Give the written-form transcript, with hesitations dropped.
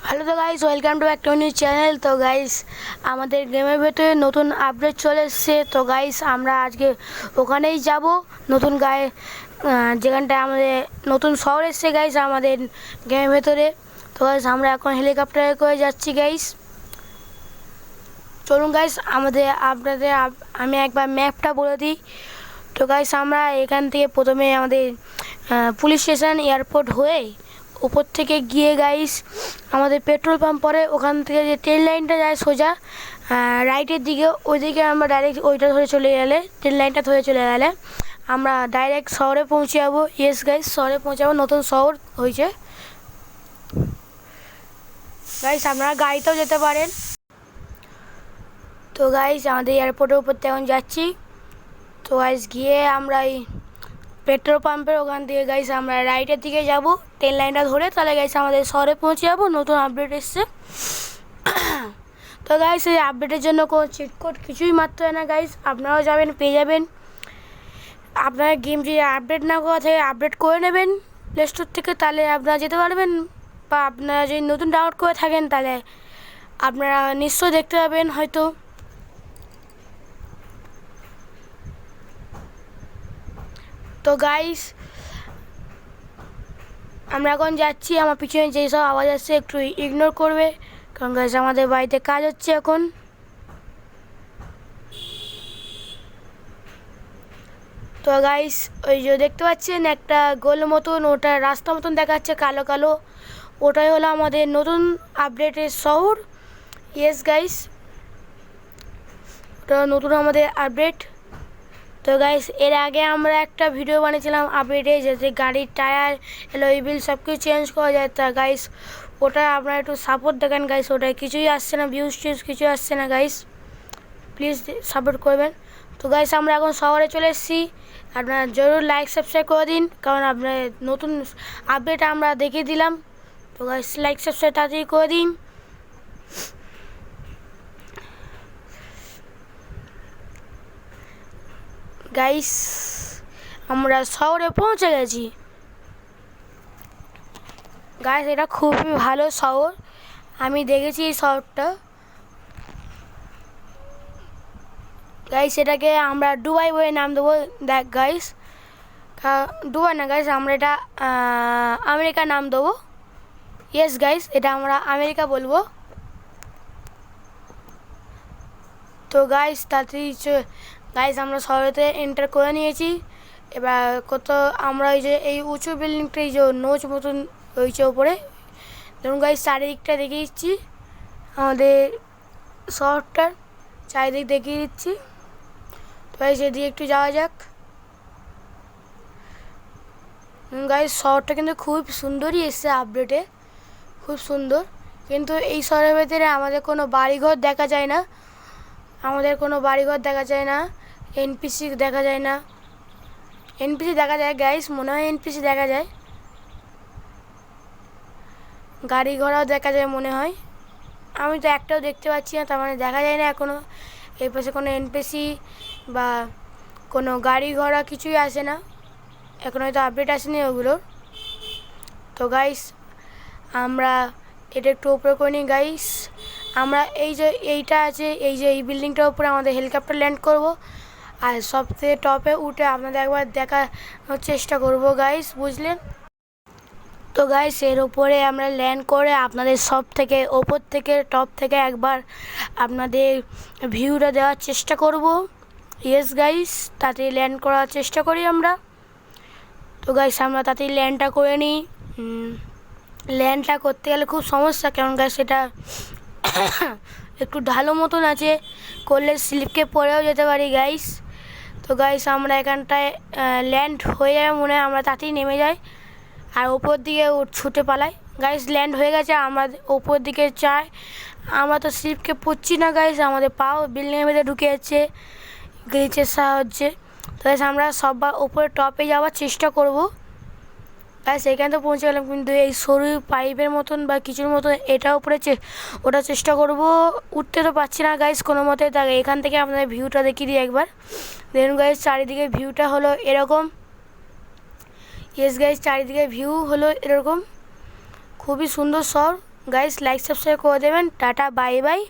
Hello তো guys, welcome to back to new channel. তো guys, আমাদের গেমের ভেতরে নতুন আপডেট চলে এসছে। তো গাইস, আমরা আজকে ওখানেই যাব, নতুন যেখানটায় আমাদের নতুন শহর এসছে গাইস আমাদের গেমের ভেতরে। তো গাইস, আমরা এখন হেলিকপ্টারে করে যাচ্ছি গাইস। চলুন গাইস, আমি একবার ম্যাপটা বলে দিই। তো গাইস, আমরা এখান থেকে প্রথমে আমাদের পুলিশ স্টেশন এয়ারপোর্ট হয়ে উপর থেকে গিয়ে গাইস আমাদের পেট্রোল পাম্প পরে ওখান থেকে যে ট্রেন লাইনটা যায় সোজা রাইটের দিকে, ওইদিকে আমরা ডাইরেক্ট ওইটা ধরে চলে গেলে, ট্রেন লাইনটা ধরে চলে গেলে আমরা ডাইরেক্ট শহরে পৌঁছে যাবো। ইয়েস গাইস, শহরে পৌঁছে যাবো, নতুন শহর হয়েছে গাইস। আপনারা গাড়িতেও যেতে পারেন। তো গাইস, আমাদের এয়ারপোর্টের উপর এখন যাচ্ছি। তো গাইস, গিয়ে আমরা এই পেট্রোল পাম্পের ওখান থেকে গাইস আমরা রাইটের দিকে যাব, ট্রেন লাইনটা ধরে, তাহলে গাইস আমাদের শহরে পৌঁছে যাবো। নতুন আপডেট এসছে। তো গাইস, এই আপডেটের জন্য কোনো চিট কোড কিছুই মারতে হয় না গাইস, আপনারাও যাবেন, পেয়ে যাবেন। আপনারা গেম যদি আপডেট না করা থাকে আপডেট করে নেবেন প্লে স্টোর থেকে, তাহলে আপনারা যেতে পারবেন। বা আপনারা যদি নতুন ডাউনলোড করে থাকেন তাহলে আপনারা নিশ্চয়ই দেখতে পাবেন হয়তো। তো গাইস, আমরা এখন যাচ্ছি। আমার পিছনে যেই সব আওয়াজ আসছে একটু ইগনোর করবে, কারণ গাইস আমাদের বাড়িতে কাজ হচ্ছে এখন। তো গাইস, ওই যে দেখতে পাচ্ছেন একটা গোল মতন, ওটা রাস্তা মতন দেখাচ্ছে কালো কালো, ওটাই হলো আমাদের নতুন আপডেটের শহর। ইয়েস গাইস, ওটা নতুন আমাদের আপডেট। তো গাইস, এর আগে আমরা একটা ভিডিও বানিয়েছিলাম আপডেটে, যাতে গাড়ির টায়ার অ্যালয় হুইল সব কিছু চেঞ্জ করা যায়। তা গাইস, ওটা আপনারা একটু সাপোর্ট দেখেন গাইস, ওটায় কিছুই আসছে না, ভিউজ টিউজ কিছুই আসছে না গাইস, প্লিজ সাপোর্ট করবেন। তো গাইস, আমরা এখন শহরে চলে এসেছি। আপনারা জরুর লাইক সাবস্ক্রাইব করে দিন, কারণ আপনার নতুন আপডেট আমরা দেখিয়ে দিলাম। তো গাইস, লাইক সাবস্ক্রাইব তাড়াতাড়ি করে দিন গাইস। আমরা শহরে পৌঁছে গেছি গাইস, এটা খুবই ভালো শহর, আমি দেখেছি এই শহরটা গাইস। এটাকে আমরা দুবাই বলে নাম দেবো। দেখ গাইস, দুবাই না গাইস, আমরা এটা আমেরিকা নাম দেবো। ইয়েস গাইস, এটা আমরা আমেরিকা বলবো। তো গাইস, তাড়াতাড়ি গাইস আমরা শহরেতে এন্টার করে নিয়েছি। এবার আমরা এই উঁচু বিল্ডিংটা, এই যে নোচ মতন হয়েছে ওপরে, ধরুন গাইস চারিদিকটা দেখিয়ে দিচ্ছি, আমাদের শহরটার চারিদিক দেখিয়ে দিচ্ছি। তো গাইস, এদিকে একটু যাওয়া যাক। গাইস, শহরটা কিন্তু খুব সুন্দরই এসছে আপডেটে, খুব সুন্দর। কিন্তু এই শহরের ভেতরে আমাদের কোনো বাড়িঘর দেখা যায় না, এনপিসি দেখা যায় না। এনপিসি দেখা যায় গাইস, মনে হয় এনপিসি দেখা যায়, গাড়ি ঘোড়াও দেখা যায় মনে হয়। আমি তো একটাও দেখতে পাচ্ছি না, তার মানে দেখা যায় না এখনও এই পাশে কোনো এনপিসি বা কোনো গাড়ি ঘোড়া কিছুই আসে না, এখন হয়তো আপডেট আসেনি ওগুলোর। তো গাইস, আমরা এটা একটু উপরে করে নিই গাইস। আমরা এইটা আছে, এই বিল্ডিংটার উপরে আমাদের হেলিকপ্টার ল্যান্ড করব, আর সবথেকে টপে উঠে আপনাদের একবার দেখানোর চেষ্টা করব গাইস, বুঝলেন? তো গাইস, এর উপরে আমরা ল্যান্ড করে আপনাদের ওপর থেকে টপ থেকে একবার আপনাদের ভিউটা দেওয়ার চেষ্টা করব। ইয়েস গাইস, তাতে ল্যান্ড করার চেষ্টা করি আমরা। তো গাইস, আমরা তাতেই ল্যান্ডটা করে নিই। ল্যান্ডটা করতে গেলে খুব সমস্যা, কারণ গাইস এটা একটু ঢালো মতন আছে, করলে স্লিপকে পড়েও যেতে পারি গাইস। তো গাইস, আমরা এখানটায় ল্যান্ড হয়ে যাবে মনে হয়, আমরা তাতেই নেমে যাই আর ওপর দিকে ছুটে পালাই। গাইস, ল্যান্ড হয়ে গেছে, আমরা ওপর দিকে চাই, আমরা তো স্লিপকে পড়ছি না গাইস, আমাদের পাও বিল্ডিংয়ের মধ্যে ঢুকে যাচ্ছে গ্লিচের সাহায্যে। তো গাইস, আমরা সবার ওপরে টপে যাওয়ার চেষ্টা করব গাইস। এখানে তো পৌঁছে গেলাম, কিন্তু এই সরু পাইপের মতন বা কিছুর মতন এটা উপরে ওটা চেষ্টা করব, উঠতে তো পারছি না গাইস কোনো মতে। তাই এখান থেকে আপনাদের ভিউটা দেখিয়ে দিই একবার, দেখুন গাইস চারিদিকে ভিউটা হলো এরকম। ইয়েস গাইস, চারিদিকে ভিউ হলো এরকম, খুবই সুন্দর শহর গাইস লাইক সাবস্ক্রাইব করে দেবেন। Tata bye bye.